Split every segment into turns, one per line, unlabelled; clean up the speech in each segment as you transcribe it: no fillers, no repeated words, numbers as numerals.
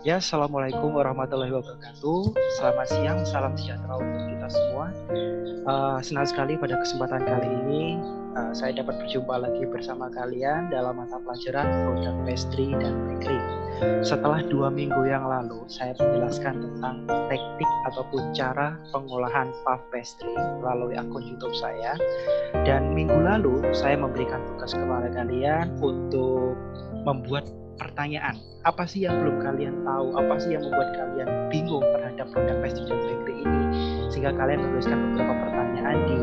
Ya, Assalamualaikum warahmatullahi wabarakatuh. Selamat siang, salam sejahtera untuk kita semua. Senang sekali pada kesempatan kali ini saya dapat berjumpa lagi bersama kalian dalam mata pelajaran produk pastry dan bakery. Setelah 2 minggu yang lalu, saya menjelaskan tentang teknik ataupun cara pengolahan puff pastry melalui akun YouTube saya. Dan minggu lalu, saya memberikan tugas kepada kalian untuk membuat pertanyaan. Apa sih yang belum kalian tahu? Apa sih yang membuat kalian bingung terhadap produk pastry dan bakery ini? Sehingga kalian menuliskan beberapa pertanyaan di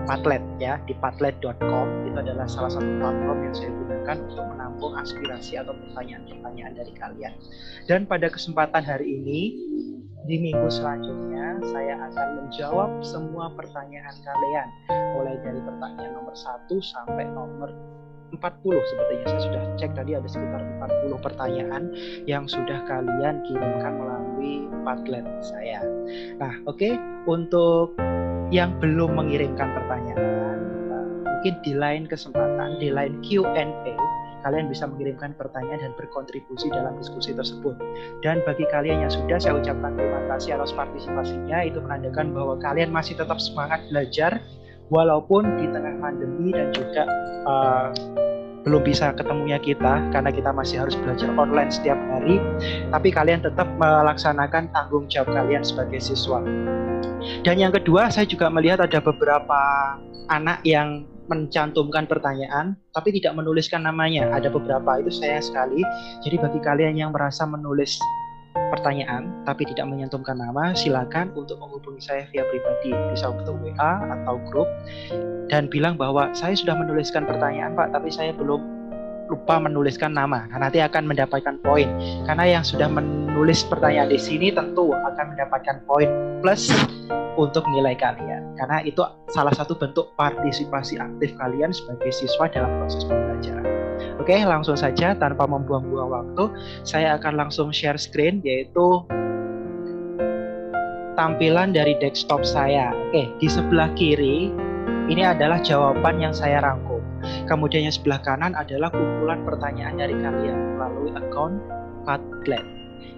Padlet ya, di padlet.com. Itu adalah salah satu platform yang saya gunakan untuk menampung aspirasi atau pertanyaan-pertanyaan dari kalian. Dan pada kesempatan hari ini, di minggu selanjutnya, saya akan menjawab semua pertanyaan kalian. Mulai dari pertanyaan nomor 1 sampai nomor 40 sepertinya. Saya sudah cek tadi ada sekitar 40 pertanyaan yang sudah kalian kirimkan melalui Padlet saya. Nah, oke. Untuk yang belum mengirimkan pertanyaan, mungkin di lain kesempatan, di lain Q&A, kalian bisa mengirimkan pertanyaan dan berkontribusi dalam diskusi tersebut. Dan bagi kalian yang sudah, saya ucapkan terima kasih atas partisipasinya. Itu menandakan bahwa kalian masih tetap semangat belajar walaupun di tengah pandemi dan juga belum bisa ketemunya kita karena kita masih harus belajar online setiap hari, tapi kalian tetap melaksanakan tanggung jawab kalian sebagai siswa. Dan yang kedua, saya juga melihat ada beberapa anak yang mencantumkan pertanyaan tapi tidak menuliskan namanya. Ada beberapa, itu sayang sekali. Jadi bagi kalian yang merasa menulis pertanyaan tapi tidak menyantumkan nama, silakan untuk menghubungi saya via pribadi, bisa untuk WA atau grup, dan bilang bahwa saya sudah menuliskan pertanyaan Pak, tapi saya belum lupa menuliskan nama. Nah, nanti akan mendapatkan poin. Karena yang sudah menulis pertanyaan di sini tentu akan mendapatkan poin plus untuk nilai kalian. Karena itu salah satu bentuk partisipasi aktif kalian sebagai siswa dalam proses pembelajaran. Oke, langsung saja tanpa membuang-buang waktu, saya akan langsung share screen, yaitu tampilan dari desktop saya. Oke, di sebelah kiri ini adalah jawaban yang saya rangkum. Kemudian yang sebelah kanan adalah kumpulan pertanyaan dari kalian melalui akun Padlet.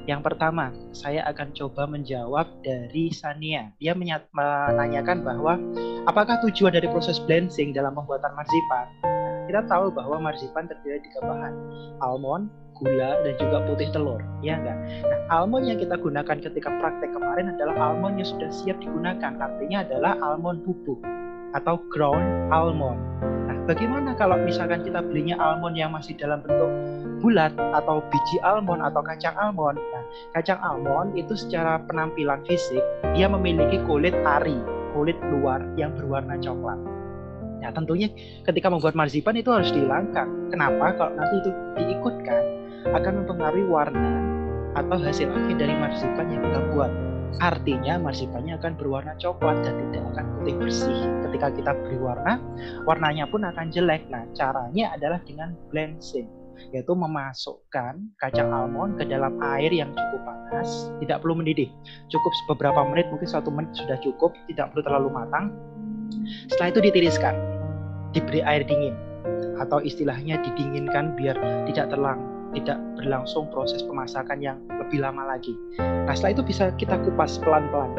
Yang pertama, saya akan coba menjawab dari Sania. Dia menanyakan bahwa apakah tujuan dari proses blending dalam pembuatan marzipan? Kita tahu bahwa marzipan terdiri dari 3 bahan, almond, gula, dan juga putih telur, ya enggak? Nah, almond yang kita gunakan ketika praktek kemarin adalah almond yang sudah siap digunakan, artinya adalah almond bubuk atau ground almond. Nah, bagaimana kalau misalkan kita belinya almond yang masih dalam bentuk bulat atau biji almond atau kacang almond? Nah, kacang almond itu secara penampilan fisik dia memiliki kulit ari, kulit luar yang berwarna coklat. Nah, tentunya ketika membuat marzipan itu harus dihilangkan. Kenapa? Kalau nanti itu diikutkan akan mempengaruhi warna atau hasil akhir dari marzipan yang kita buat. Artinya marzipannya akan berwarna coklat dan tidak akan putih bersih. Ketika kita beri warna, warnanya pun akan jelek. Nah, caranya adalah dengan blending, yaitu memasukkan kacang almond ke dalam air yang cukup panas, tidak perlu mendidih, cukup beberapa menit, mungkin 1 menit sudah cukup, tidak perlu terlalu matang. Setelah itu ditiriskan, diberi air dingin, atau istilahnya didinginkan biar tidak berlangsung proses pemasakan yang lebih lama lagi. Nah, setelah itu bisa kita kupas pelan-pelan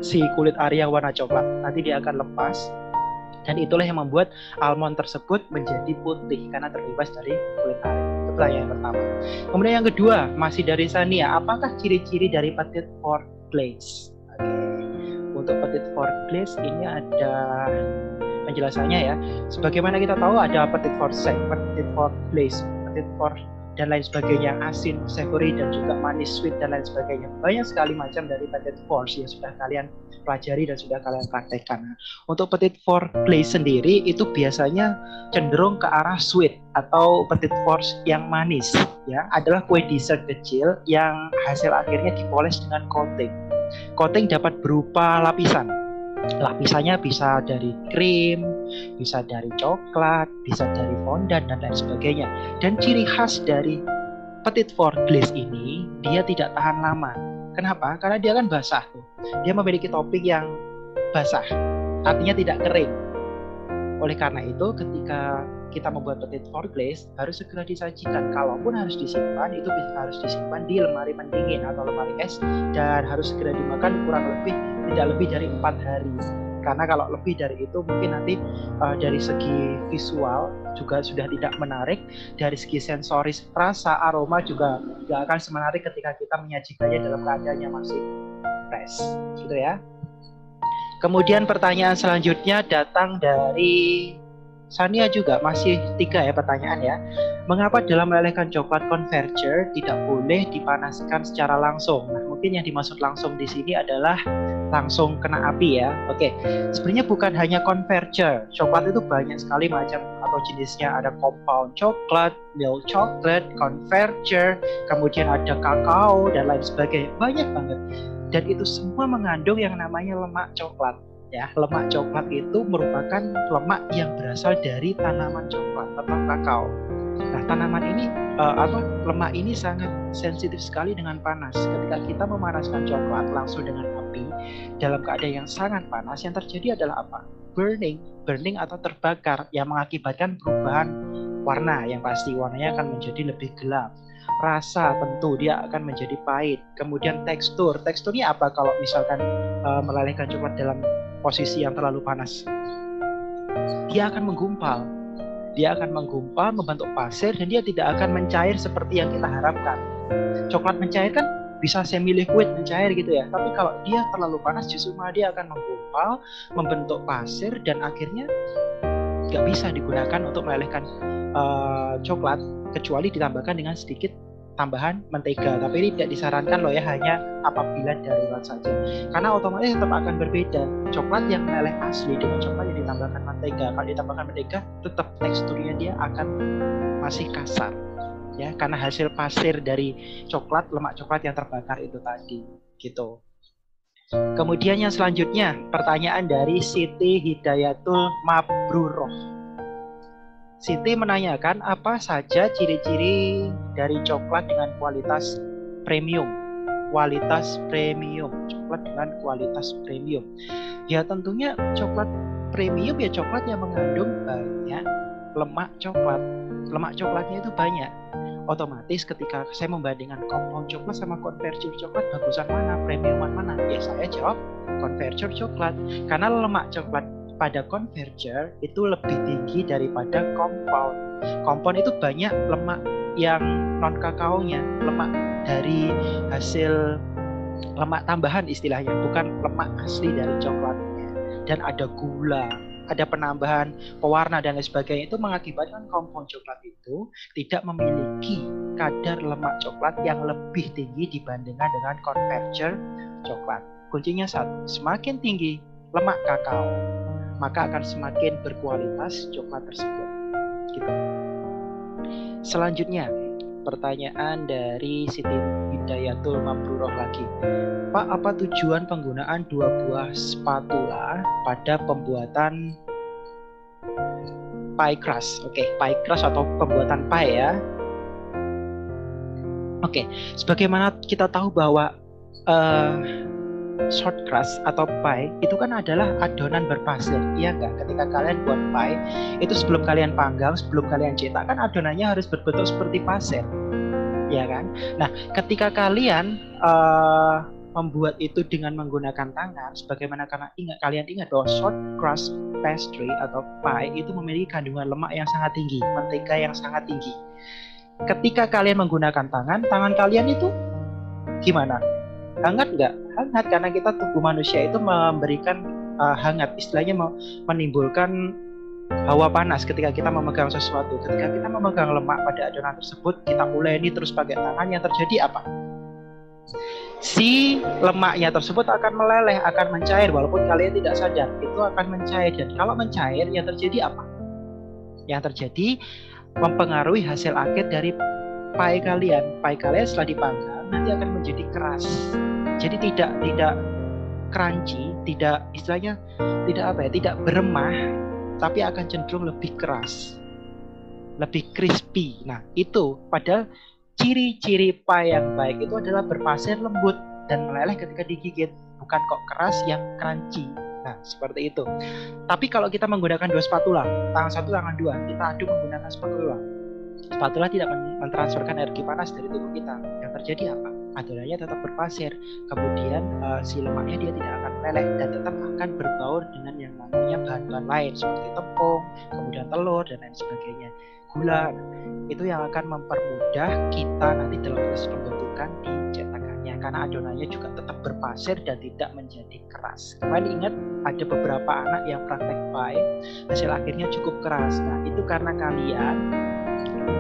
si kulit ari yang warna coklat. Nanti dia akan lepas, dan itulah yang membuat almond tersebut menjadi putih karena terbebas dari kulit ari. Itulah yang pertama. Kemudian yang kedua, masih dari Sania, apakah ciri-ciri dari petit four glaze? Untuk petit four glaze ini ada penjelasannya ya. Sebagaimana kita tahu ada petit four sec, petit four glaze, petit four dan lain sebagainya, asin, savory, dan juga manis, sweet, dan lain sebagainya. Banyak sekali macam dari petit four yang sudah kalian pelajari dan sudah kalian praktekkan. Untuk petit four glaze sendiri itu biasanya cenderung ke arah sweet atau petit four yang manis, ya, adalah kue dessert kecil yang hasil akhirnya dipoles dengan coating. Coating dapat berupa lapisan. Lapisannya bisa dari krim, bisa dari coklat, bisa dari fondant, dan lain sebagainya. Dan ciri khas dari petit four glaze ini, dia tidak tahan lama. Kenapa? Karena dia kan basah tuh. Dia memiliki topping yang basah, artinya tidak kering. Oleh karena itu, ketika kita membuat petit four glace harus segera disajikan. Kalaupun harus disimpan, itu harus disimpan di lemari pendingin atau lemari es, dan harus segera dimakan tidak lebih dari 4 hari. Karena kalau lebih dari itu mungkin nanti dari segi visual juga sudah tidak menarik, dari segi sensoris, rasa, aroma juga tidak akan semenarik ketika kita menyajikannya dalam keadaan yang masih fresh, gitu ya. Kemudian pertanyaan selanjutnya datang dari Sania juga, masih 3 ya pertanyaan ya. Mengapa dalam melelehkan coklat converger tidak boleh dipanaskan secara langsung? Nah, mungkin yang dimaksud langsung di sini adalah langsung kena api ya. Oke, sebenarnya bukan hanya converger. Coklat itu banyak sekali macam atau jenisnya. Ada compound coklat, milk chocolate, converger, kemudian ada kakao dan lain sebagainya. Banyak banget. Dan itu semua mengandung yang namanya lemak coklat. Ya, lemak coklat itu merupakan lemak yang berasal dari tanaman coklat atau kakao. Nah, tanaman ini lemak ini sangat sensitif sekali dengan panas. Ketika kita memanaskan coklat langsung dengan api dalam keadaan yang sangat panas, yang terjadi adalah apa? Burning atau terbakar, yang mengakibatkan perubahan warna. Yang pasti warnanya akan menjadi lebih gelap. Rasa tentu dia akan menjadi pahit. Kemudian teksturnya apa kalau misalkan melelehkan coklat dalam posisi yang terlalu panas? Dia akan menggumpal, membentuk pasir, dan dia tidak akan mencair seperti yang kita harapkan. Coklat mencair kan bisa semi liquid, mencair gitu ya, tapi kalau dia terlalu panas justru malah dia akan menggumpal, membentuk pasir, dan akhirnya nggak bisa digunakan untuk melelehkan coklat kecuali ditambahkan dengan sedikit tambahan mentega. Tapi ini tidak disarankan loh ya, hanya apabila darurat saja, karena otomatis tetap akan berbeda coklat yang meleleh asli dengan coklat yang ditambahkan mentega. Kalau ditambahkan mentega tetap teksturnya dia akan masih kasar ya, karena hasil pasir dari coklat, lemak coklat yang terbakar itu tadi gitu. Kemudian yang selanjutnya pertanyaan dari Siti Hidayatul Mabruroh. Siti menanyakan apa saja ciri-ciri dari coklat dengan kualitas premium. Coklat dengan kualitas premium. Ya tentunya coklat premium ya coklat yang mengandung banyak lemak coklat. Lemak coklatnya itu banyak. Otomatis ketika saya membandingkan compound coklat sama converger coklat, bagusan mana, premiuman mana? Ya saya jawab converger coklat. Karena lemak coklat pada converger itu lebih tinggi daripada compound. Compound itu banyak lemak yang non kakaonya, lemak dari hasil lemak tambahan istilahnya, bukan lemak asli dari coklatnya. Dan ada gula, ada penambahan pewarna dan lain sebagainya, itu mengakibatkan compound coklat itu tidak memiliki kadar lemak coklat yang lebih tinggi dibandingkan dengan converger coklat. Kuncinya satu, semakin tinggi lemak kakao, maka akan semakin berkualitas coklat tersebut. Gitu. Selanjutnya, pertanyaan dari Siti Hidayatul Mabruroh lagi. Pak, apa tujuan penggunaan 2 buah spatula pada pembuatan pie crust? Pie crust atau pembuatan pie ya. Sebagaimana kita tahu bahwa short crust atau pie itu kan adalah adonan berpasir, iya nggak? Ketika kalian buat pie itu sebelum kalian panggang, sebelum kalian cetak kan adonannya harus berbentuk seperti pasir, ya kan? Nah, ketika kalian membuat itu dengan menggunakan tangan, sebagaimana karena kalian ingat bahwa short crust pastry atau pie itu memiliki kandungan lemak yang sangat tinggi, mentega yang sangat tinggi. Ketika kalian menggunakan tangan kalian itu gimana? Hangat nggak? Hangat, karena kita tubuh manusia itu memberikan hangat, istilahnya menimbulkan hawa panas ketika kita memegang sesuatu. Ketika kita memegang lemak pada adonan tersebut, kita uleni terus pakai tangan, yang terjadi apa? Si lemaknya tersebut akan meleleh, akan mencair, walaupun kalian tidak sadar, itu akan mencair. Dan kalau mencair, yang terjadi apa? Yang terjadi mempengaruhi hasil akhir dari pie kalian. Pie kalian setelah dipanggang nanti akan menjadi keras. Jadi tidak crunchy, tidak istilahnya tidak beremah, tapi akan cenderung lebih keras, lebih crispy. Nah, itu padahal ciri-ciri pie yang baik itu adalah berpasir, lembut dan meleleh ketika digigit, bukan kok keras yang crunchy. Nah, seperti itu. Tapi kalau kita menggunakan dua spatula, tangan satu, tangan dua, kita aduk menggunakan spatula. Spatula tidak mentransferkan energi panas dari tubuh kita. Yang terjadi apa? Adonannya tetap berpasir. Kemudian si lemaknya dia tidak akan meleleh dan tetap akan berbaur dengan yang namanya bahan-bahan lain seperti tepung, kemudian telur dan lain sebagainya. Gula. Itu yang akan mempermudah kita nanti dalam proses pembentukan di cetakannya karena adonannya juga tetap berpasir dan tidak menjadi keras. Kalian ingat ada beberapa anak yang praktek pie hasil akhirnya cukup keras. Nah, itu karena kalian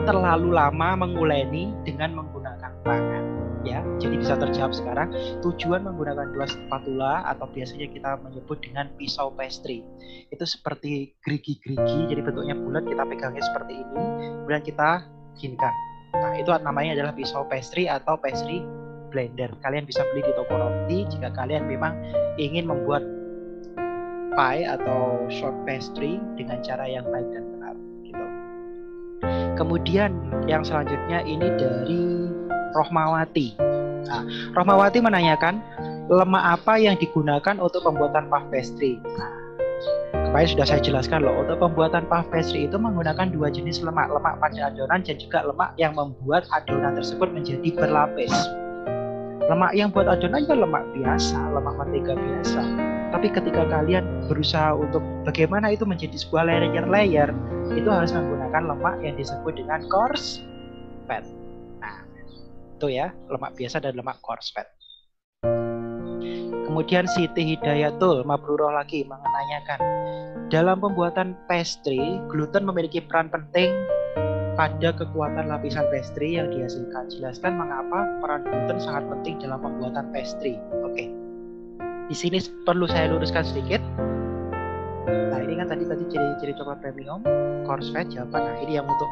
terlalu lama menguleni dengan menggunakan tangan. Ya, jadi bisa terjawab sekarang. Tujuan menggunakan dua spatula atau biasanya kita menyebut dengan pisau pastry itu seperti gerigi-gerigi, jadi bentuknya bulat, kita pegangnya seperti ini, kemudian kita ginikan. Nah, itu namanya adalah pisau pastry atau pastry blender. Kalian bisa beli di toko roti jika kalian memang ingin membuat pie atau short pastry dengan cara yang baik dan benar gitu. Kemudian yang selanjutnya ini dari Rohmawati. Nah, Rohmawati menanyakan lemak apa yang digunakan untuk pembuatan puff pastry. Nah, kemarin sudah saya jelaskan loh, untuk pembuatan puff pastry itu menggunakan dua jenis lemak, lemak pada adonan dan juga lemak yang membuat adonan tersebut menjadi berlapis. Lemak yang buat adonan ya lemak biasa, lemak mentega biasa. Tapi ketika kalian berusaha untuk bagaimana itu menjadi sebuah layer, itu harus menggunakan lemak yang disebut dengan coarse fat. Nah, itu ya, lemak biasa dan lemak coarse fat. Kemudian Siti Hidayatul Mabruroh lagi menanyakan, dalam pembuatan pastry, gluten memiliki peran penting pada kekuatan lapisan pastry yang dihasilkan. Jelaskan mengapa peran gluten sangat penting dalam pembuatan pastry. Oke. Di sini perlu saya luruskan sedikit. Nah, ini kan tadi ciri-ciri coklat premium, coarse fat, jawaban. Nah, ini yang untuk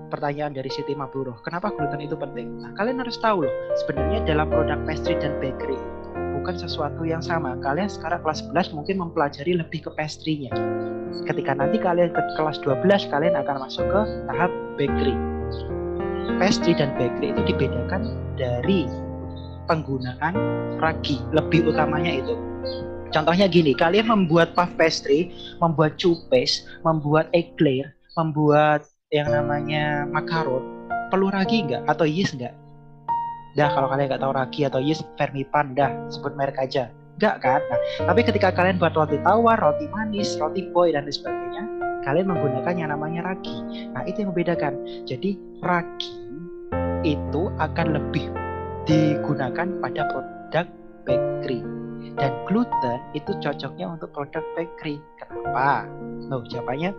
pertanyaan dari Siti Mabruroh. Kenapa gluten itu penting? Nah, kalian harus tahu loh, sebenarnya dalam produk pastry dan bakery bukan sesuatu yang sama. Kalian sekarang kelas 11 mungkin mempelajari lebih ke pastry-nya. Ketika nanti kalian ke kelas 12, kalian akan masuk ke tahap bakery. Pastry dan bakery itu dibedakan dari penggunaan ragi, lebih utamanya itu. Contohnya gini, kalian membuat puff pastry, membuat cupcake, membuat eclair, membuat yang namanya makaron, perlu ragi nggak atau yeast nggak? Dah, kalau kalian nggak tahu ragi atau yeast, Fermipan, dah sebut merek aja. Nggak kan? Nah, tapi ketika kalian buat roti tawar, roti manis, roti boy dan lain sebagainya, kalian menggunakan yang namanya ragi. Nah, itu yang membedakan. Jadi ragi itu akan lebih digunakan pada produk bakery dan gluten itu cocoknya untuk produk bakery. Kenapa? Nah, jawabannya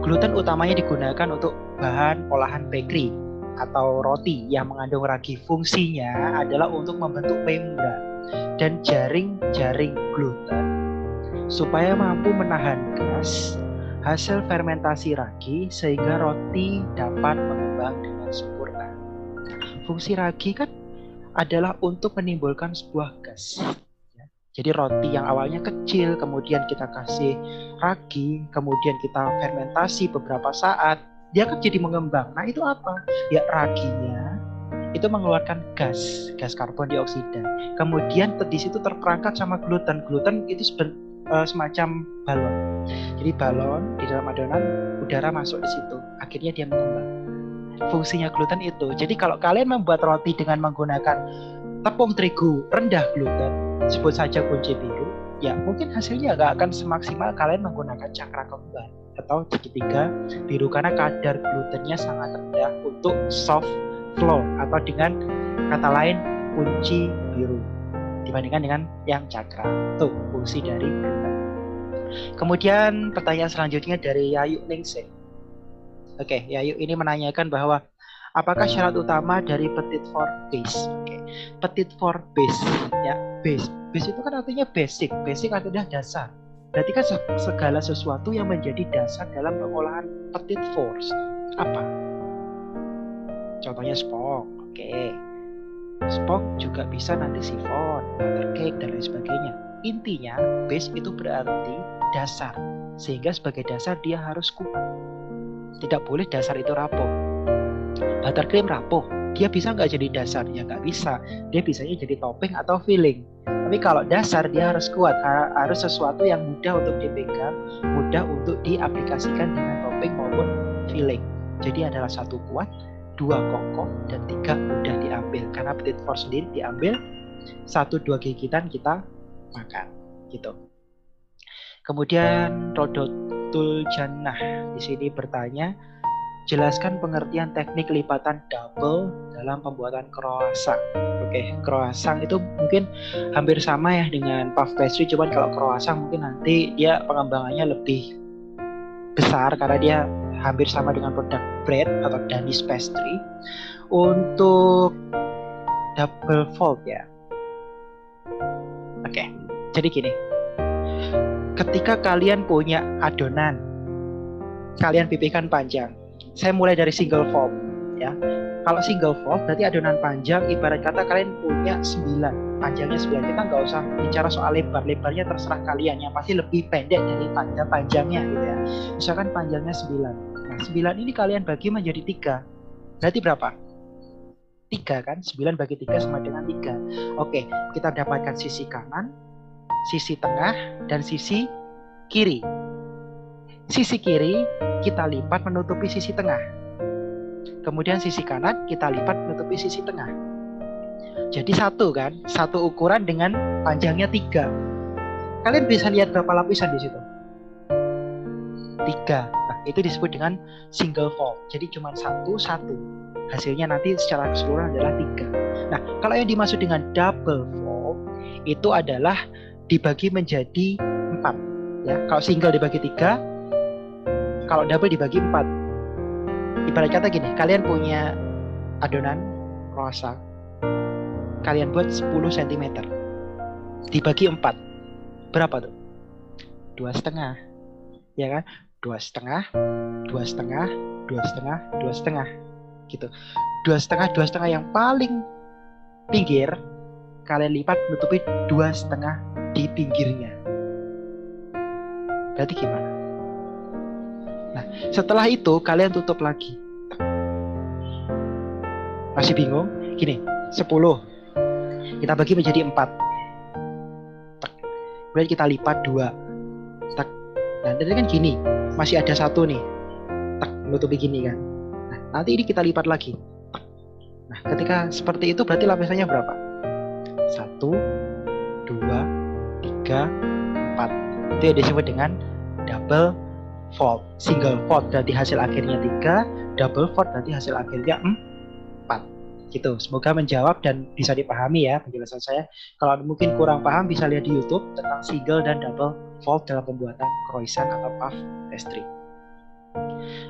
gluten utamanya digunakan untuk bahan olahan bakery atau roti yang mengandung ragi. Fungsinya adalah untuk membentuk membran dan jaring-jaring gluten supaya mampu menahan gas hasil fermentasi ragi sehingga roti dapat mengembang dengan sempurna. Fungsi ragi kan adalah untuk menimbulkan sebuah gas. Jadi roti yang awalnya kecil, kemudian kita kasih ragi, kemudian kita fermentasi beberapa saat, dia kan jadi mengembang. Nah, itu apa? Ya, raginya itu mengeluarkan gas karbon dioksida. Kemudian di situ terperangkap sama gluten. Gluten itu semacam balon. Jadi balon di dalam adonan, udara masuk di situ. Akhirnya dia mengembang. Fungsinya gluten itu. Jadi kalau kalian membuat roti dengan menggunakan tepung terigu rendah gluten, sebut saja kunci biru, ya mungkin hasilnya nggak akan semaksimal kalian menggunakan cakra kembar atau segitiga biru karena kadar glutennya sangat rendah untuk soft flour atau dengan kata lain kunci biru dibandingkan dengan yang cakra. Itu fungsi dari gluten. Kemudian pertanyaan selanjutnya dari Yayu Ningsih. Oke, Yayu ini menanyakan bahwa apakah syarat utama dari petite four base? Oke, petite four base, ya base. Base itu kan artinya basic. Basic artinya dasar. Berarti kan segala sesuatu yang menjadi dasar dalam pengolahan petite fours. Apa? Contohnya spong. Oke. Spong juga bisa nanti sifon, butter cake dan lain sebagainya. Intinya base itu berarti dasar. Sehingga sebagai dasar dia harus kuat. Tidak boleh dasar itu rapuh. Buttercream rapuh, dia bisa nggak jadi dasar? Ya nggak bisa. Dia bisanya jadi topping atau filling. Tapi Tapi kalau dasar dia harus kuat, harus sesuatu yang mudah untuk dipegang, mudah untuk diaplikasikan dengan topping maupun filling. Jadi adalah 1 kuat, 2 kokoh, dan 3 mudah diambil. Karena Petite Force sendiri diambil 1-2 gigitan kita makan, gitu. Kemudian Rodotul Jannah di sini bertanya, jelaskan pengertian teknik lipatan double dalam pembuatan croissant. Oke, croissant itu mungkin hampir sama ya dengan puff pastry, cuman kalau croissant mungkin nanti dia pengembangannya lebih besar karena dia hampir sama dengan produk bread atau Danish pastry. Untuk double fold ya. Oke, jadi gini. Ketika kalian punya adonan, kalian pipihkan panjang. Saya mulai dari single fold ya. Kalau single fold berarti adonan panjang, ibarat kata kalian punya 9, panjangnya 9. Kita nggak usah bicara soal lebarnya terserah kalian, yang pasti lebih pendek dari panjangnya gitu ya. Misalkan panjangnya 9. Nah, 9 ini kalian bagi menjadi 3. Berarti berapa? 3 kan? 9 bagi 3 sama dengan 3. Oke, kita dapatkan sisi kanan, sisi tengah, dan sisi kiri. Sisi kiri kita lipat menutupi sisi tengah. Kemudian sisi kanan kita lipat menutupi sisi tengah. Jadi 1 kan? 1 ukuran dengan panjangnya 3. Kalian bisa lihat berapa lapisan di situ? 3. Nah, itu disebut dengan single fold. Jadi cuma 1. Hasilnya nanti secara keseluruhan adalah 3. Nah, kalau yang dimaksud dengan double fold itu adalah dibagi menjadi 4 ya. Kalau single dibagi 3, kalau double dibagi 4. Ibarat kata gini, kalian punya adonan croissant, kalian buat 10 cm dibagi 4, berapa tuh? 2,5 ya kan? 2,5, 2,5, 2,5, 2,5 gitu. 2,5 yang paling pinggir kalian lipat menutupi 2,5 di pinggirnya. Berarti gimana? Nah, setelah itu kalian tutup lagi. Masih bingung? Gini, 10 kita bagi menjadi 4. Kemudian kita lipat 2. Nah, jadi kan gini, masih ada 1 nih. Menutupi gini kan. Nah, nanti ini kita lipat lagi. Nah, ketika seperti itu berarti lapisannya berapa? 1, 2, 3, 4. Itu yang disebut dengan double fold. Single fold berarti hasil akhirnya 3, double fold berarti hasil akhirnya 4. Gitu. Semoga menjawab dan bisa dipahami ya penjelasan saya. Kalau mungkin kurang paham bisa lihat di YouTube tentang single dan double fold dalam pembuatan croissant atau puff pastry.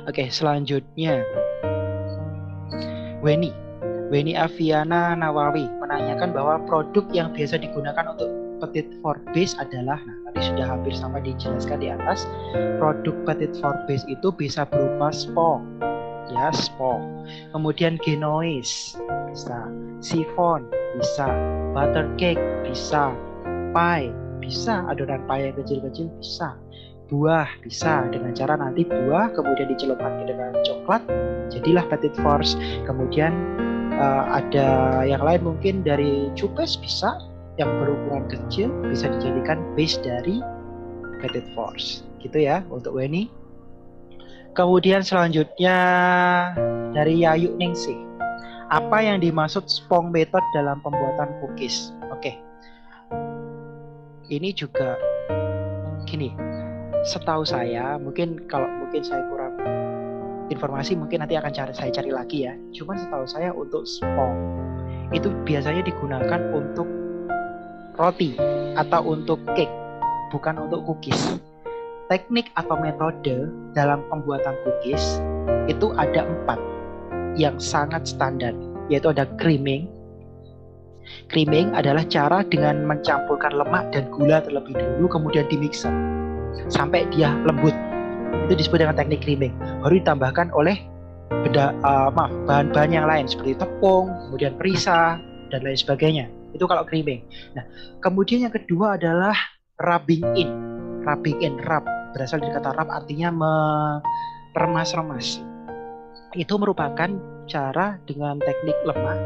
Oke, selanjutnya Weni Aviana Nawawi menanyakan bahwa produk yang biasa digunakan untuk Petite Force base adalah, nah tadi sudah hampir sama dijelaskan di atas, produk Petite Force base itu bisa berupa spong, ya spong, kemudian genoise bisa, chiffon bisa, butter cake bisa, pie bisa, adonan pie yang kecil-kecil bisa, buah bisa, dengan cara nanti buah kemudian dicelupkan dengan coklat, jadilah Petite Force. Kemudian ada yang lain mungkin dari cupes bisa, yang berukuran kecil bisa dijadikan base dari Petite Force. Gitu ya untuk Weni. Kemudian selanjutnya dari Yayu Ningsih. Apa yang dimaksud spong method dalam pembuatan cookies? Oke. Ini juga gini. Setahu saya, mungkin saya kurang informasi, mungkin nanti akan saya cari lagi ya. Cuman setahu saya untuk spong itu biasanya digunakan untuk roti atau untuk cake, bukan untuk cookies. Teknik atau metode dalam pembuatan cookies itu ada 4 yang sangat standar, yaitu ada creaming. Creaming adalah cara dengan mencampurkan lemak dan gula terlebih dulu, kemudian dimixer sampai dia lembut. Itu disebut dengan teknik creaming. Baru ditambahkan oleh bahan-bahan yang lain seperti tepung, kemudian perisa dan lain sebagainya. Itu kalau creaming. Nah, kemudian yang kedua adalah rubbing in. Rubbing in, rub berasal dari kata rub, artinya meremas-remas. Itu merupakan cara dengan teknik lemak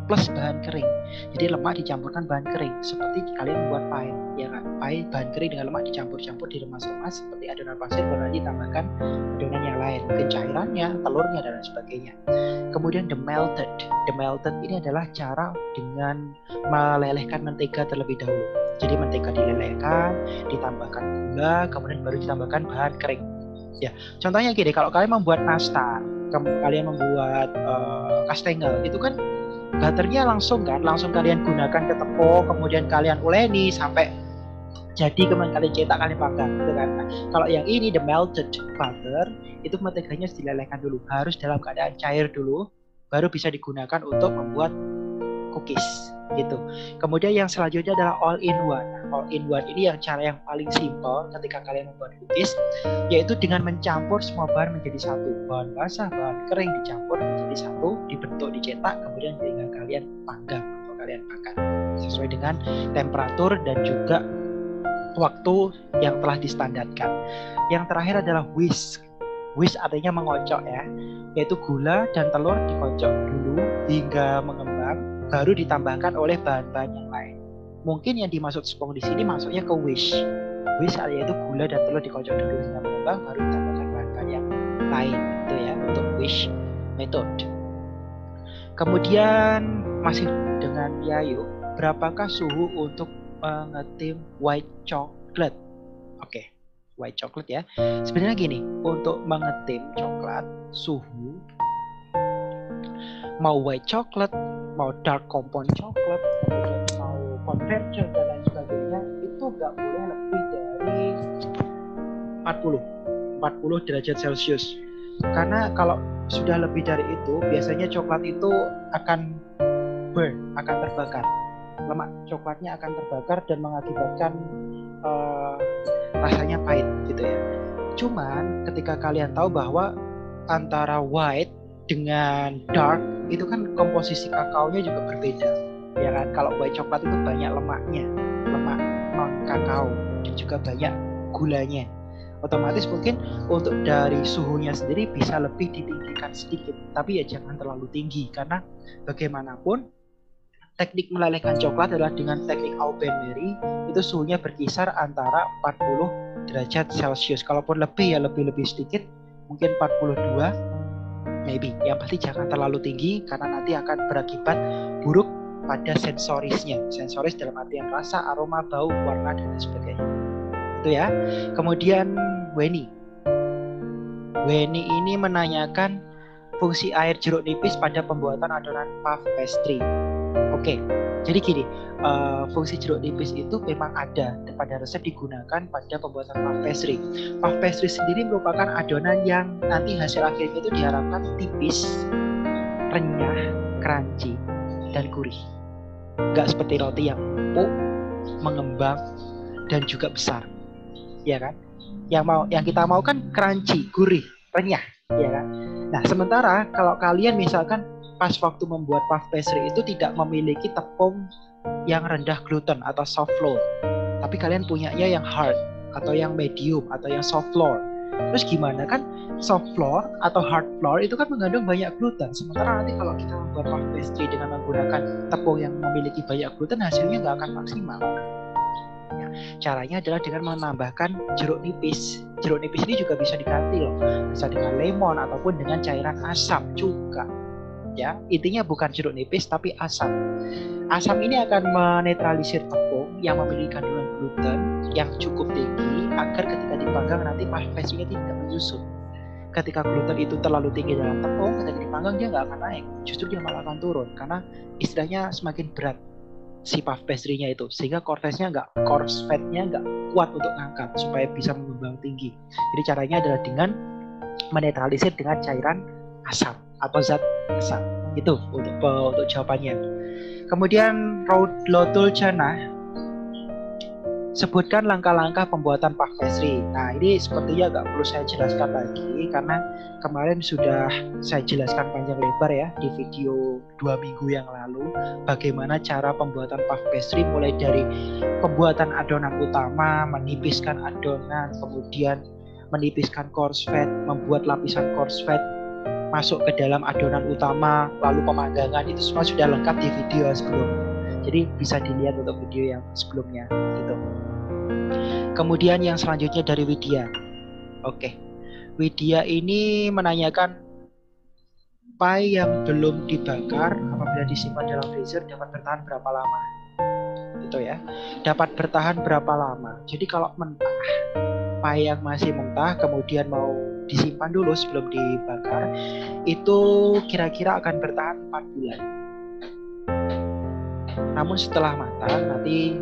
plus bahan kering. Jadi lemak dicampurkan bahan kering seperti kalian membuat pie, ya kan? Pie bahan kering dengan lemak dicampur-campur diremas-remas seperti adonan pasir, baru nanti ditambahkan adonan yang lain, mungkin cairannya, telurnya dan lain sebagainya. Kemudian the melted ini adalah cara dengan melelehkan mentega terlebih dahulu. Jadi mentega dilelehkan, ditambahkan gula, kemudian baru ditambahkan bahan kering. Ya, contohnya gini, kalau kalian membuat nastar, kalian membuat kastengel, itu kan butternya langsung kalian gunakan ke tepung, kemudian kalian uleni sampai jadi, kemudian kalian cetak, kalian panggang, gitu kan. Nah, kalau yang ini the melted butter, itu menteganya harus dilelehkan dulu, harus dalam keadaan cair dulu, baru bisa digunakan untuk membuat cookies, gitu. Kemudian yang selanjutnya adalah all in one. All in one ini yang cara yang paling simpel ketika kalian membuat cookies, yaitu dengan mencampur semua bahan menjadi satu, bahan basah, bahan kering dicampur menjadi satu, dibentuk, dicetak, kemudian tinggal kalian panggang atau kalian makan sesuai dengan temperatur dan juga waktu yang telah distandarkan. Yang terakhir adalah whisk. Whisk artinya mengocok ya, yaitu gula dan telur dikocok dulu hingga mengembang, baru ditambahkan oleh bahan-bahan yang lain. Mungkin yang dimaksud Spong di sini maksudnya ke whisk. Whisk yaitu gula dan telur dikocok dulu hingga mengembang, baru ditambahkan bahan-bahan yang lain. Itu ya untuk whisk method. Kemudian masih dengan Yayu, berapakah suhu untuk mengetim white chocolate? Oke, white chocolate ya. Sebenarnya gini, untuk mengetim coklat, suhu mau white chocolate, mau dark compound chocolate, kemudian mau conversion dan lain sebagainya, itu nggak boleh lebih dari 40 derajat Celcius. Karena kalau sudah lebih dari itu, biasanya coklat itu akan burn, akan terbakar. Lemak coklatnya akan terbakar dan mengakibatkan rasanya pahit gitu ya. Cuman ketika kalian tahu bahwa antara white dengan dark itu kan komposisi kakaonya juga berbeda, ya kan? Kalau white coklat itu banyak lemaknya, lemak non kakao, dan juga banyak gulanya. Otomatis mungkin untuk dari suhunya sendiri bisa lebih ditinggikan sedikit, tapi ya jangan terlalu tinggi karena bagaimanapun teknik melelehkan coklat adalah dengan teknik Au Pain-Marie, itu suhunya berkisar antara 40 derajat Celcius. Kalaupun lebih ya lebih sedikit, mungkin 42 maybe. Yang pasti jangan terlalu tinggi karena nanti akan berakibat buruk pada sensorisnya. Sensoris dalam artian rasa, aroma, bau, warna dan lain sebagainya. Itu ya. Kemudian Weni ini menanyakan fungsi air jeruk nipis pada pembuatan adonan puff pastry. Oke, jadi gini, fungsi jeruk nipis itu memang ada pada resep digunakan pada pembuatan puff pastry. Puff pastry sendiri merupakan adonan yang nanti hasil akhirnya itu diharapkan tipis, renyah, crunchy, dan gurih. Nggak seperti roti yang empuk, mengembang, dan juga besar, ya kan? Yang kita mau kan crunchy, gurih, renyah, ya kan? Nah, sementara kalau kalian misalkan pas waktu membuat puff pastry itu tidak memiliki tepung yang rendah gluten atau soft flour, tapi kalian punyanya yang hard atau yang medium atau yang soft flour. Terus gimana kan soft flour atau hard flour itu kan mengandung banyak gluten. Sementara nanti kalau kita membuat puff pastry dengan menggunakan tepung yang memiliki banyak gluten, hasilnya nggak akan maksimal. Ya, caranya adalah dengan menambahkan jeruk nipis. Jeruk nipis ini juga bisa diganti loh, bisa dengan lemon ataupun dengan cairan asam juga. Ya, intinya bukan jeruk nipis tapi asam. Asam ini akan menetralisir tepung yang memiliki kandungan gluten yang cukup tinggi agar ketika dipanggang nanti puff pastry-nya tidak menyusut. Ketika gluten itu terlalu tinggi dalam tepung, ketika dipanggang dia nggak akan naik, justru dia malah akan turun karena istilahnya semakin berat si puff pastry-nya itu, sehingga core fat-nya nggak kuat untuk ngangkat supaya bisa mengembang tinggi. Jadi caranya adalah dengan menetralisir dengan cairan asam atau zat asam. Itu untuk jawabannya. Kemudian Lotul Chana, sebutkan langkah-langkah pembuatan puff pastry. Nah, ini sepertinya nggak perlu saya jelaskan lagi karena kemarin sudah saya jelaskan panjang lebar ya di video 2 minggu yang lalu bagaimana cara pembuatan puff pastry, mulai dari pembuatan adonan utama, menipiskan adonan, kemudian menipiskan coarse fat, membuat lapisan coarse fat, masuk ke dalam adonan utama, lalu pemanggangan, itu semua sudah lengkap di video sebelumnya. Jadi bisa dilihat untuk video yang sebelumnya gitu. Kemudian yang selanjutnya dari Widya. Oke. Widya ini menanyakan pie yang belum dibakar apabila disimpan dalam freezer dapat bertahan berapa lama? Gitu ya. Dapat bertahan berapa lama? Jadi kalau mentah, pie yang masih mentah kemudian mau disimpan dulu sebelum dibakar, itu kira-kira akan bertahan 4 bulan. Namun setelah matang nanti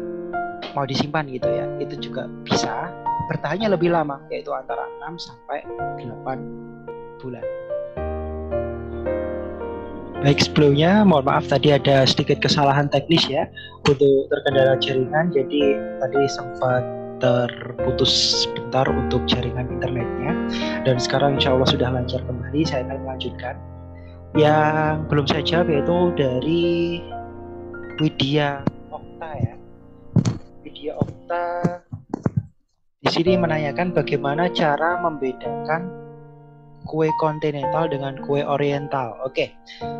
mau disimpan gitu ya, itu juga bisa bertahannya lebih lama, yaitu antara 6 sampai 8 bulan. Baik, sebelumnya mohon maaf tadi ada sedikit kesalahan teknis ya untuk terkendala jaringan, jadi tadi sempat terputus sebentar untuk jaringan internetnya, dan sekarang insya Allah sudah lancar kembali. Saya akan melanjutkan. Yang belum saya jawab yaitu dari Widya Okta ya. Widya Okta di sini menanyakan bagaimana cara membedakan kue kontinental dengan kue oriental. Oke,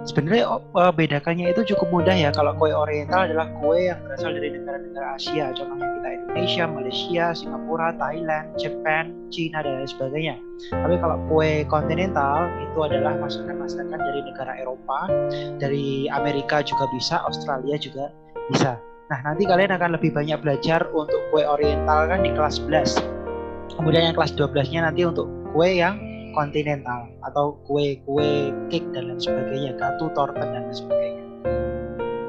sebenarnya bedakannya itu cukup mudah ya. Kalau kue oriental adalah kue yang berasal dari negara-negara Asia, contohnya kita Indonesia, Malaysia, Singapura, Thailand, Jepang, Cina dan lain sebagainya. Tapi kalau kue kontinental itu adalah masakan-masakan dari negara Eropa, dari Amerika juga bisa, Australia juga bisa. Nah, nanti kalian akan lebih banyak belajar untuk kue oriental kan di kelas 11. Kemudian yang kelas 12-nya nanti untuk kue yang kontinental atau kue-kue cake dan lain sebagainya, gatu, torten dan lain sebagainya.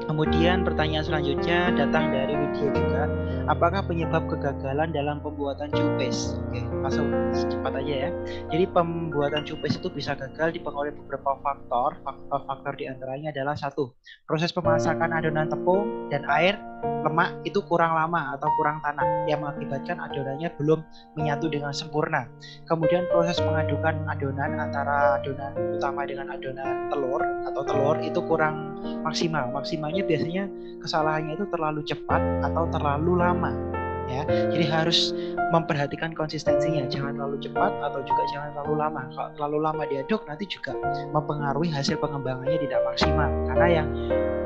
Kemudian pertanyaan selanjutnya datang dari Widya juga. Apakah penyebab kegagalan dalam pembuatan cupes? Oke, langsung cepat aja ya. Jadi pembuatan cupes itu bisa gagal dipengaruhi beberapa faktor. Faktor diantaranya adalah 1. Proses pemasakan adonan tepung dan air lemak itu kurang lama atau kurang tanak yang mengakibatkan adonannya belum menyatu dengan sempurna. Kemudian proses pengadukan adonan antara adonan utama dengan adonan telur atau telur itu kurang maksimal. Maksimalnya biasanya kesalahannya itu terlalu cepat atau terlalu lama ya. Jadi harus memperhatikan konsistensinya, jangan terlalu cepat atau juga jangan terlalu lama. Kalau terlalu lama diaduk nanti juga mempengaruhi hasil pengembangannya tidak maksimal, karena yang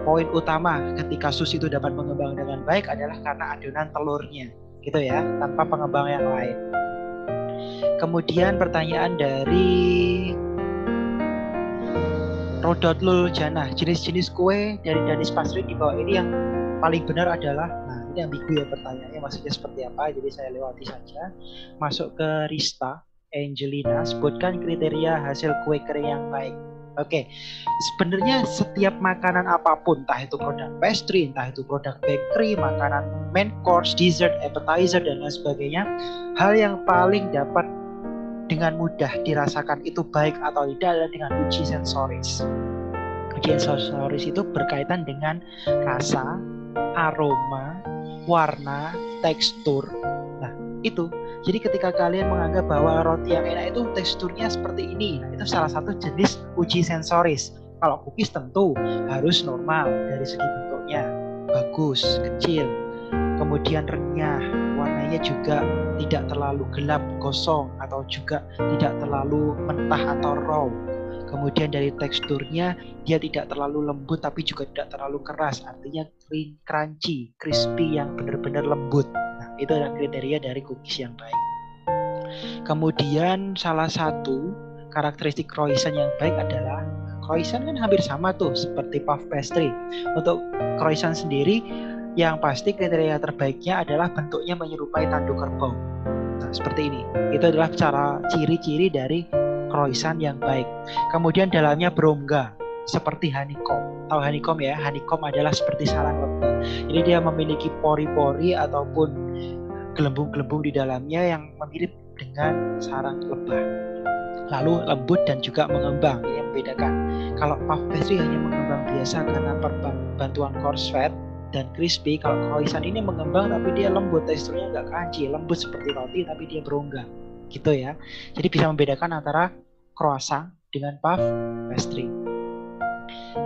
poin utama ketika sus itu dapat mengembang dengan baik adalah karena adonan telurnya gitu ya, tanpa pengembang yang lain. Kemudian pertanyaan dari Rodotlul Janah, jenis-jenis kue dari Danis Pastry di bawah ini yang paling benar adalah, nah ini ambigu ya pertanyaannya, maksudnya seperti apa, jadi saya lewati saja. Masuk ke Rista Angelina, sebutkan kriteria hasil kue kering yang baik. Oke, sebenarnya setiap makanan apapun, entah itu produk pastry, entah itu produk bakery, makanan main course, dessert, appetizer dan lain sebagainya, hal yang paling dapat dengan mudah dirasakan itu baik atau tidak adalah dengan uji sensoris. Uji sensoris itu berkaitan dengan rasa, aroma, warna, tekstur. Nah, itu. Jadi ketika kalian menganggap bahwa roti yang enak itu teksturnya seperti ini, nah itu salah satu jenis uji sensoris. Kalau cookies tentu harus normal dari segi bentuknya, bagus, kecil, kemudian renyah, warnanya juga tidak terlalu gelap, gosong, atau juga tidak terlalu mentah atau raw. Kemudian dari teksturnya dia tidak terlalu lembut tapi juga tidak terlalu keras, artinya crunchy, crispy yang benar-benar lembut. Nah, itu adalah kriteria dari cookies yang baik. Kemudian salah satu karakteristik croissant yang baik adalah croissant kan hampir sama tuh seperti puff pastry. Untuk croissant sendiri yang pasti kriteria terbaiknya adalah bentuknya menyerupai tanduk kerbau. Nah, seperti ini. Itu adalah cara ciri-ciri dari croissant yang baik. Kemudian dalamnya berongga seperti honeycomb. Tahu honeycomb ya? Honeycomb adalah seperti sarang lebah. Jadi dia memiliki pori-pori ataupun gelembung-gelembung di dalamnya yang mirip dengan sarang lebah. Lalu lembut dan juga mengembang. Ini yang membedakan. Kalau puff pastry hanya mengembang biasa karena bantuan coarse fat dan crispy. Kalau croissant ini mengembang tapi dia lembut, teksturnya nggak crunchy, lembut seperti roti tapi dia berongga. Gitu ya. Jadi bisa membedakan antara croissant dengan puff pastry.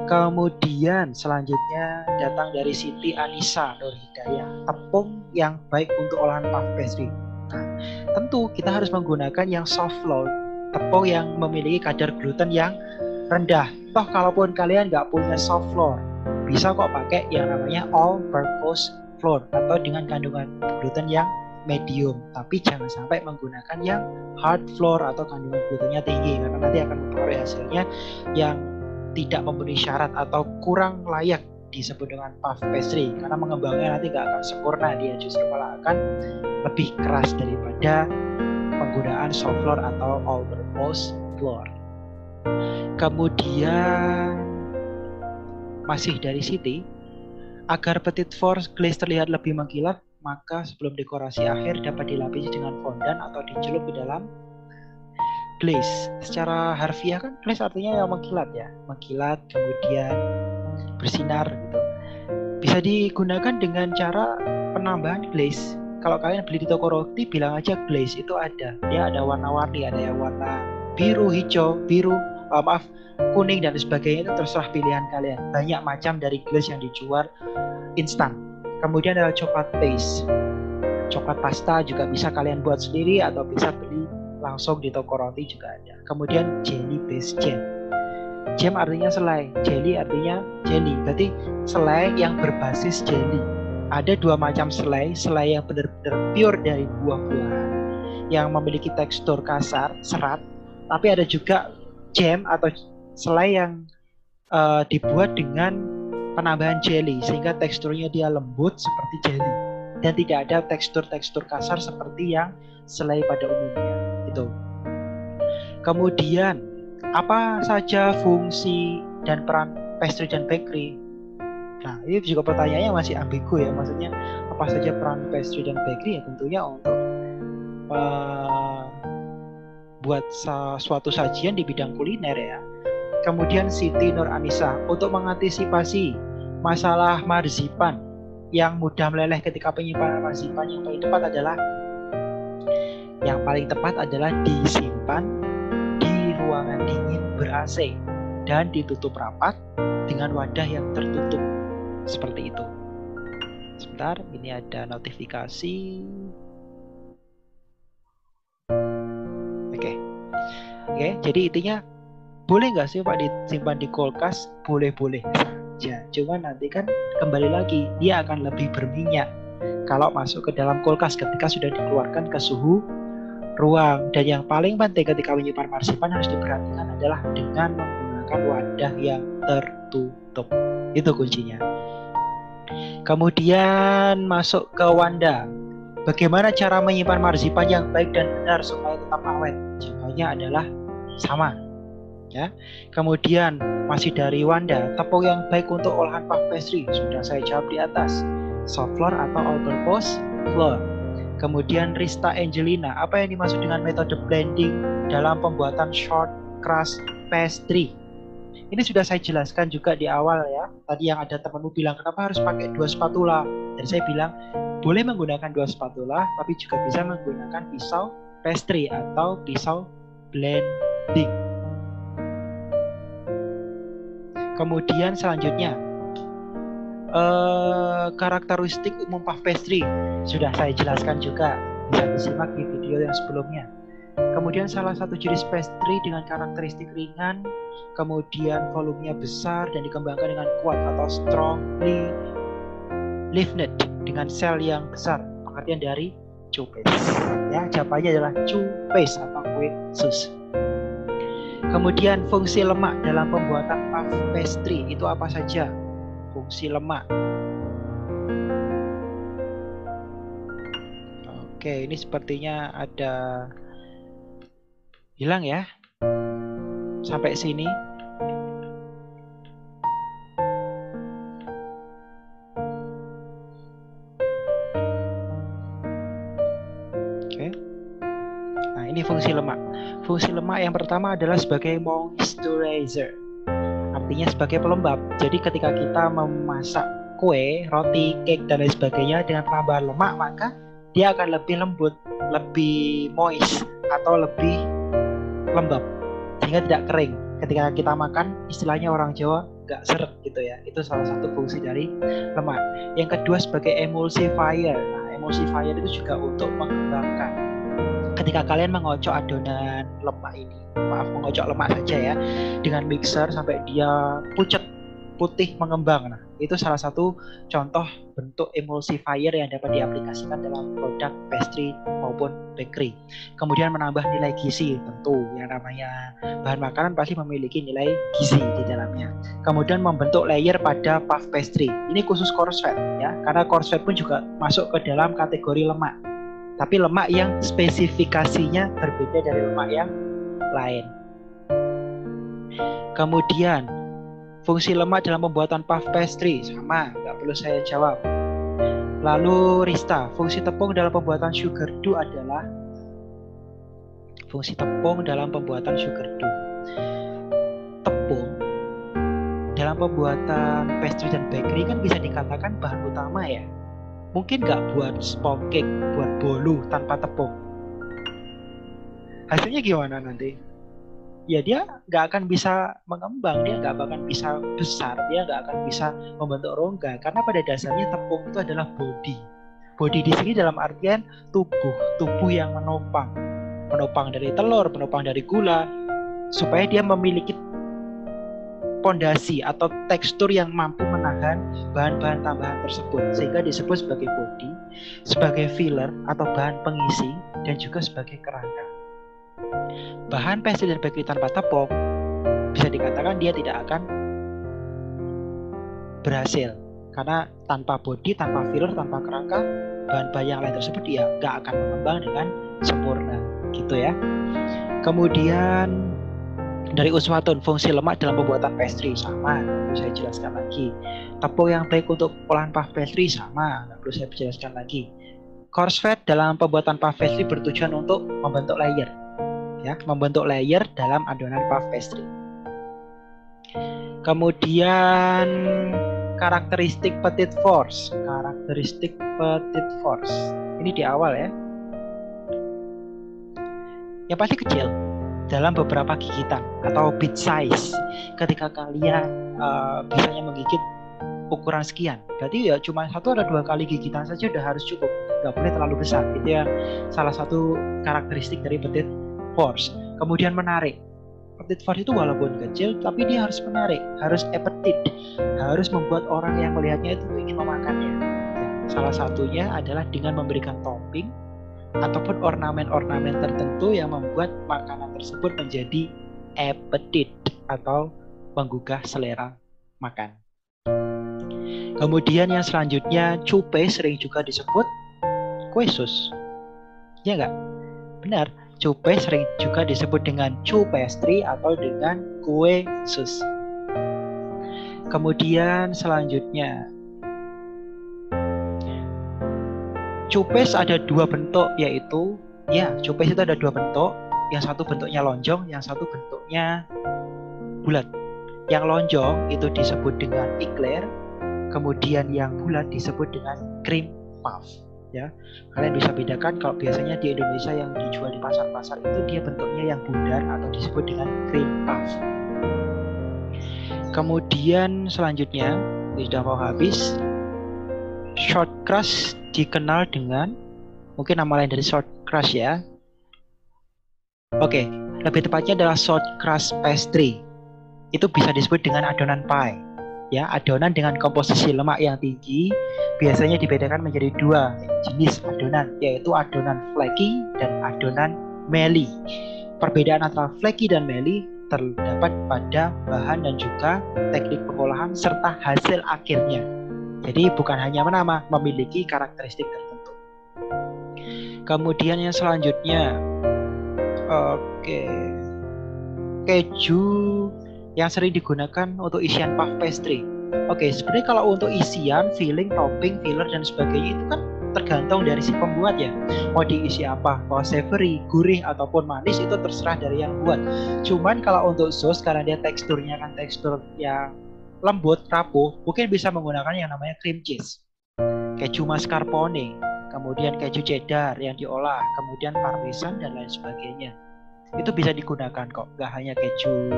Kemudian selanjutnya datang dari Siti Anissa Nur Hidayah, tepung yang baik untuk olahan puff pastry. Nah, tentu kita harus menggunakan yang soft loaf, tepung yang memiliki kadar gluten yang rendah. Toh kalaupun kalian nggak punya soft floor, bisa kok pakai yang namanya all purpose flour atau dengan kandungan gluten yang medium, tapi jangan sampai menggunakan yang hard flour atau kandungan glutennya tinggi, karena nanti akan mempengaruhi hasilnya yang tidak memenuhi syarat atau kurang layak disebut dengan puff pastry, karena mengembangnya nanti nggak akan sempurna, dia justru malah akan lebih keras daripada penggunaan soft flour atau all purpose flour. Kemudian masih dari Siti, agar petit four glaze terlihat lebih mengkilat, maka sebelum dekorasi akhir dapat dilapisi dengan fondant atau dicelup ke dalam glaze. Secara harfiah kan glaze artinya yang mengkilat ya, mengkilat kemudian bersinar gitu. Bisa digunakan dengan cara penambahan glaze. Kalau kalian beli di toko roti, bilang aja glaze itu ada. Dia ada warna-warni, ada yang warna biru, hijau, kuning dan sebagainya, itu terserah pilihan kalian. Banyak macam dari glaze yang dijual instan. Kemudian ada coklat paste. Coklat pasta juga bisa kalian buat sendiri atau bisa beli langsung di toko roti juga ada. Kemudian jelly based jam. Jam artinya selai, jelly artinya jelly. Berarti selai yang berbasis jelly. Ada dua macam selai yang benar-benar pure dari buah-buahan yang memiliki tekstur kasar, serat, tapi ada juga jam atau selai yang dibuat dengan penambahan jelly sehingga teksturnya dia lembut seperti jelly dan tidak ada tekstur-tekstur kasar seperti yang selai pada umumnya itu. Kemudian apa saja fungsi dan peran pastry dan bakery? Nah, ini juga pertanyaannya masih ambigu ya, maksudnya apa saja peran pastry dan bakery? Ya tentunya untuk buat suatu sajian di bidang kuliner ya. Kemudian Siti Nur Anissa, untuk mengantisipasi masalah marzipan yang mudah meleleh ketika penyimpanan marzipan, yang paling tepat adalah disimpan di ruangan dingin ber-AC dan ditutup rapat dengan wadah yang tertutup seperti itu. Sebentar, ini ada notifikasi. Oke, jadi intinya boleh nggak sih Pak disimpan di kulkas? Boleh-boleh saja. Cuman nanti kan kembali lagi dia akan lebih berminyak kalau masuk ke dalam kulkas ketika sudah dikeluarkan ke suhu ruang. Dan yang paling penting ketika menyimpan marsipan harus diperhatikan adalah dengan menggunakan wadah yang tertutup. Itu kuncinya. Kemudian masuk ke Wanda. Bagaimana cara menyimpan marzipan yang baik dan benar supaya tetap awet? Jawabannya adalah sama. Ya. Kemudian masih dari Wanda, tepung yang baik untuk olahan puff pastry sudah saya jawab di atas. Soft flour atau all purpose flour. Kemudian Rista Angelina, apa yang dimaksud dengan metode blending dalam pembuatan short crust pastry? Ini sudah saya jelaskan juga di awal ya. Tadi yang ada temanmu bilang kenapa harus pakai 2 spatula. Dan saya bilang boleh menggunakan 2 spatula, tapi juga bisa menggunakan pisau pastry atau pisau blending. Kemudian selanjutnya karakteristik umum puff pastry sudah saya jelaskan juga, bisa disimak di video yang sebelumnya. Kemudian salah satu jenis pastry dengan karakteristik ringan, kemudian volumenya besar dan dikembangkan dengan kuat atau strongly leavened dengan sel yang besar. Pengertian dari choux paste. Ya, jawabannya adalah choux paste atau kue sus. Kemudian fungsi lemak dalam pembuatan puff pastry itu apa saja? Fungsi lemak. Oke, ini sepertinya ada hilang ya. Sampai sini. Oke. Nah, ini fungsi lemak. Fungsi lemak yang pertama adalah sebagai moisturizer. Artinya sebagai pelembab. Jadi ketika kita memasak kue, roti, cake dan lain sebagainya dengan penambahan lemak, maka dia akan lebih lembut, lebih moist atau lebih lembab sehingga tidak kering. Ketika kita makan, istilahnya orang Jawa nggak seret gitu ya. Itu salah satu fungsi dari lemak. Yang kedua sebagai emulsifier. Nah, emulsifier itu juga untuk mengembangkan ketika kalian mengocok adonan lemak ini, maaf mengocok lemak saja ya, dengan mixer sampai dia pucat putih mengembang. Nah, itu salah satu contoh bentuk emulsifier yang dapat diaplikasikan dalam produk pastry maupun bakery. Kemudian menambah nilai gizi, tentu yang namanya bahan makanan pasti memiliki nilai gizi di dalamnya. Kemudian membentuk layer pada puff pastry. Ini khusus coarse fat ya, karena coarse fat pun juga masuk ke dalam kategori lemak. Tapi lemak yang spesifikasinya berbeda dari lemak yang lain. Kemudian fungsi lemak dalam pembuatan puff pastry sama, nggak perlu saya jawab. Lalu Rista, fungsi tepung dalam pembuatan sugar dough adalah tepung dalam pembuatan pastry dan bakery kan bisa dikatakan bahan utama ya. Mungkin nggak buat sponge cake, buat bolu tanpa tepung. Hasilnya gimana nanti? Ya dia nggak akan bisa mengembang, dia nggak akan bisa besar, dia nggak akan bisa membentuk rongga, karena pada dasarnya tepung itu adalah body. Body di sini dalam artian tubuh yang menopang dari telur, menopang dari gula, supaya dia memiliki pondasi atau tekstur yang mampu menahan bahan-bahan tambahan tersebut, sehingga disebut sebagai body, sebagai filler atau bahan pengisi, dan juga sebagai kerangka. Bahan pastry dan bakery tanpa tepung bisa dikatakan dia tidak akan berhasil, karena tanpa body, tanpa filler, tanpa kerangka, bahan-bahan yang lain tersebut dia nggak akan mengembang dengan sempurna, gitu ya. Kemudian dari Uswatun, fungsi lemak dalam pembuatan pastry sama, perlu saya jelaskan lagi. Tepung yang baik untuk olahan puff pastry sama, nggak perlu saya jelaskan lagi. Coarse fat dalam pembuatan puff pastry bertujuan untuk membentuk layer, ya, membentuk layer dalam adonan puff pastry. Kemudian karakteristik petite force. Ini di awal ya. Yang pasti kecil dalam beberapa gigitan atau bit size. Ketika kalian bisanya menggigit ukuran sekian, berarti ya cuma 1 atau 2 kali gigitan saja udah harus cukup, nggak boleh terlalu besar. Itu yang salah satu karakteristik dari petite force. Kemudian menarik. Petite force itu walaupun kecil, tapi dia harus menarik, harus appetite, harus membuat orang yang melihatnya itu ingin memakannya. Salah satunya adalah dengan memberikan topping ataupun ornamen-ornamen tertentu yang membuat makanan tersebut menjadi appetite atau menggugah selera makan. Kemudian yang selanjutnya, cupe sering juga disebut kue sus. Ya nggak? Benar, cupe sering juga disebut dengan choux pastry atau dengan kue sus. Kemudian selanjutnya, cupes ada 2 bentuk, yaitu cupes itu ada 2 bentuk. Yang satu bentuknya lonjong, yang satu bentuknya bulat. Yang lonjong itu disebut dengan eclair, kemudian yang bulat disebut dengan cream puff. Ya, kalian bisa bedakan kalau biasanya di Indonesia yang dijual di pasar-pasar itu dia bentuknya yang bundar atau disebut dengan cream puff. Kemudian selanjutnya, ini sudah mau habis. Short crust dikenal dengan, mungkin nama lain dari short crust ya. Oke, lebih tepatnya adalah short crust pastry. Itu bisa disebut dengan adonan pie. Ya, adonan dengan komposisi lemak yang tinggi biasanya dibedakan menjadi 2 jenis adonan, yaitu adonan flaky dan adonan mealy. Perbedaan antara flaky dan mealy terdapat pada bahan dan juga teknik pengolahan serta hasil akhirnya. Jadi bukan hanya menama, memiliki karakteristik tertentu. Kemudian yang selanjutnya, keju yang sering digunakan untuk isian puff pastry. Sebenarnya kalau untuk isian, filling, topping, filler dan sebagainya itu kan tergantung dari si pembuat ya. Mau diisi apa, mau savory, gurih ataupun manis itu terserah dari yang buat. Cuman kalau untuk sauce, karena dia teksturnya kan tekstur yang lembut, rapuh, mungkin bisa menggunakan yang namanya cream cheese, keju mascarpone, kemudian keju cheddar yang diolah, kemudian parmesan dan lain sebagainya. Itu bisa digunakan kok, nggak hanya keju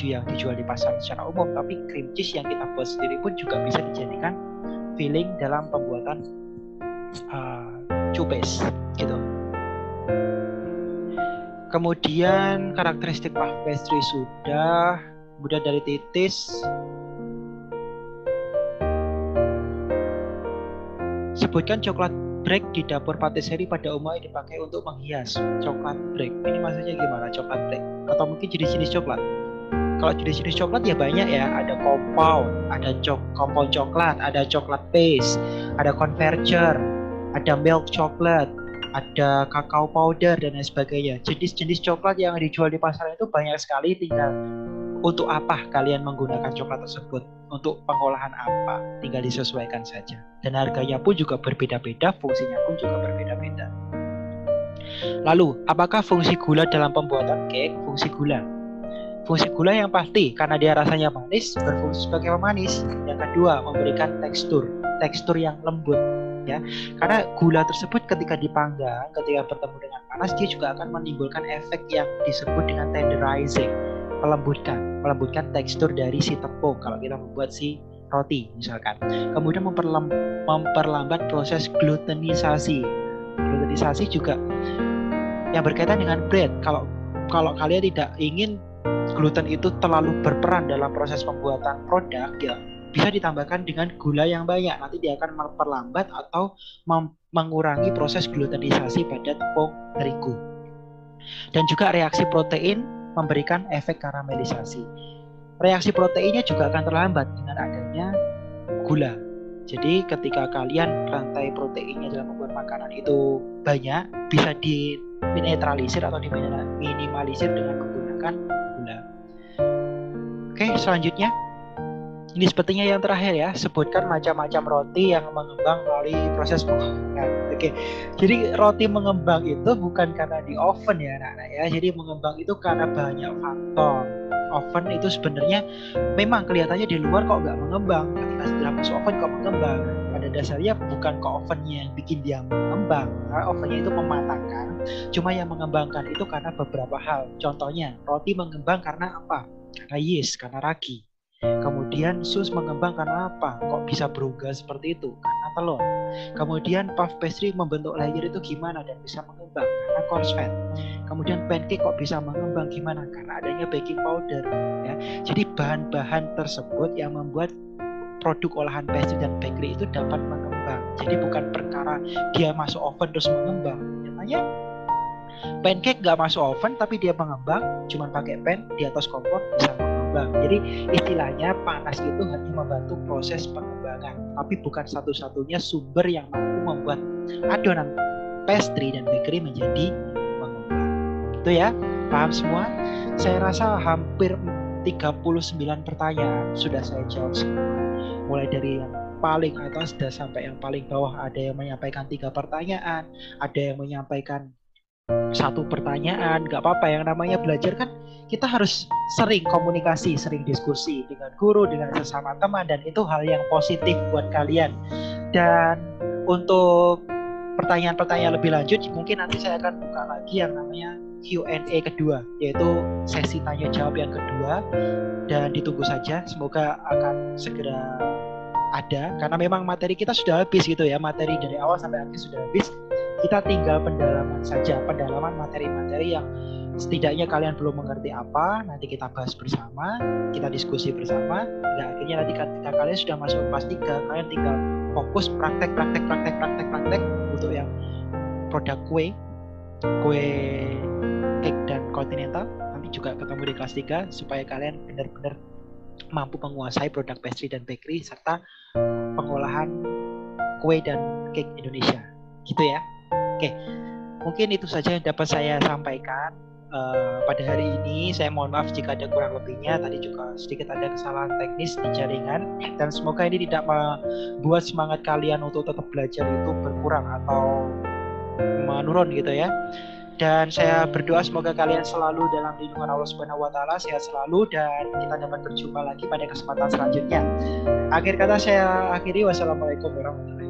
yang dijual di pasar secara umum, tapi cream cheese yang kita buat sendiri pun juga bisa dijadikan filling dalam pembuatan cupes gitu. Kemudian karakteristik puff pastry sudah. Kemudian dari titis, sebutkan coklat break di dapur patisserie pada umumnya dipakai untuk menghias. Coklat break, ini maksudnya gimana coklat break? Atau mungkin jenis-jenis coklat? Kalau jenis-jenis coklat ya banyak ya. Ada compound, ada compound coklat, ada coklat paste, ada converger, ada milk chocolate, ada kakao powder dan lain sebagainya. Jenis-jenis coklat yang dijual di pasaran itu banyak sekali. Tinggal untuk apa kalian menggunakan coklat tersebut, untuk pengolahan apa, tinggal disesuaikan saja. Dan harganya pun juga berbeda-beda, fungsinya pun juga berbeda-beda. Lalu, apakah fungsi gula dalam pembuatan cake? Fungsi gula yang pasti karena dia rasanya manis, berfungsi sebagai pemanis. Yang kedua, memberikan tekstur yang lembut. Ya, karena gula tersebut ketika dipanggang, ketika bertemu dengan panas, dia juga akan menimbulkan efek yang disebut dengan tenderizing, melembutkan tekstur dari si tepung kalau kita membuat si roti misalkan. Kemudian memperlambat proses glutenisasi. Glutenisasi juga yang berkaitan dengan bread. Kalau kalian tidak ingin gluten itu terlalu berperan dalam proses pembuatan produk, ya bisa ditambahkan dengan gula yang banyak. Nanti dia akan memperlambat atau mengurangi proses glutenisasi pada tepung terigu. Dan juga reaksi protein memberikan efek karamelisasi. Reaksi proteinnya juga akan terlambat dengan adanya gula. Jadi ketika kalian rantai proteinnya dalam membuat makanan itu banyak, bisa dinetralisir atau diminimalisir dengan menggunakan gula. Oke, selanjutnya. Ini sepertinya yang terakhir ya, sebutkan macam-macam roti yang mengembang melalui proses pengembangan. Oke, jadi roti mengembang itu bukan karena di oven ya anak-anak ya, jadi mengembang itu karena banyak faktor. Oven itu sebenarnya memang kelihatannya di luar kok nggak mengembang, ketika setelah masuk oven kok mengembang. Pada dasarnya bukan kok ovennya yang bikin dia mengembang, karena ovennya itu mematangkan. Cuma yang mengembangkan itu karena beberapa hal. Contohnya, roti mengembang karena apa? Karena yeast, karena ragi. Kemudian sus mengembang karena apa? Kok bisa berubah seperti itu? Karena telur. Kemudian puff pastry membentuk layer itu gimana dan bisa mengembang? Karena coarse fat. Kemudian pancake kok bisa mengembang gimana? Karena adanya baking powder. Ya. Jadi bahan-bahan tersebut yang membuat produk olahan pastry dan bakery itu dapat mengembang. Jadi bukan perkara dia masuk oven terus mengembang. Nyatanya pancake nggak masuk oven tapi dia mengembang, cuma pakai pan di atas kompor bisa mengembang. Jadi istilahnya panas itu hanya membantu proses pengembangan, tapi bukan satu-satunya sumber yang mampu membuat adonan pastry dan bakery menjadi mengembang. Itu ya, paham semua? Saya rasa hampir 39 pertanyaan sudah saya jawab semua. Mulai dari yang paling atas dan sampai yang paling bawah. Ada yang menyampaikan 3 pertanyaan, ada yang menyampaikan 1 pertanyaan. Gak apa-apa, yang namanya belajar kan kita harus sering komunikasi, sering diskusi dengan guru, dengan sesama teman, dan itu hal yang positif buat kalian. Dan untuk pertanyaan-pertanyaan lebih lanjut, mungkin nanti saya akan buka lagi yang namanya Q&A kedua, yaitu sesi tanya jawab yang kedua, dan ditunggu saja, semoga akan segera ada, karena memang materi kita sudah habis gitu ya, materi dari awal sampai akhir sudah habis. Kita tinggal pendalaman saja, pendalaman materi-materi yang setidaknya kalian belum mengerti apa, nanti kita bahas bersama, kita diskusi bersama, hingga akhirnya nanti ketika kalian sudah masuk kelas 3, kalian tinggal fokus praktek untuk yang produk kue cake dan continental. Nanti juga ketemu di kelas 3 supaya kalian benar-benar mampu menguasai produk pastry dan bakery serta pengolahan kue dan cake Indonesia. Gitu ya. Oke, mungkin itu saja yang dapat saya sampaikan pada hari ini. Saya mohon maaf jika ada kurang lebihnya. Tadi juga sedikit ada kesalahan teknis di jaringan, dan semoga ini tidak membuat semangat kalian untuk tetap belajar itu berkurang atau menurun gitu ya. Dan saya berdoa semoga kalian selalu dalam lindungan Allah Subhanahu wa taala, sehat selalu, dan kita dapat berjumpa lagi pada kesempatan selanjutnya. Akhir kata saya akhiri, wassalamualaikum warahmatullahi wabarakatuh.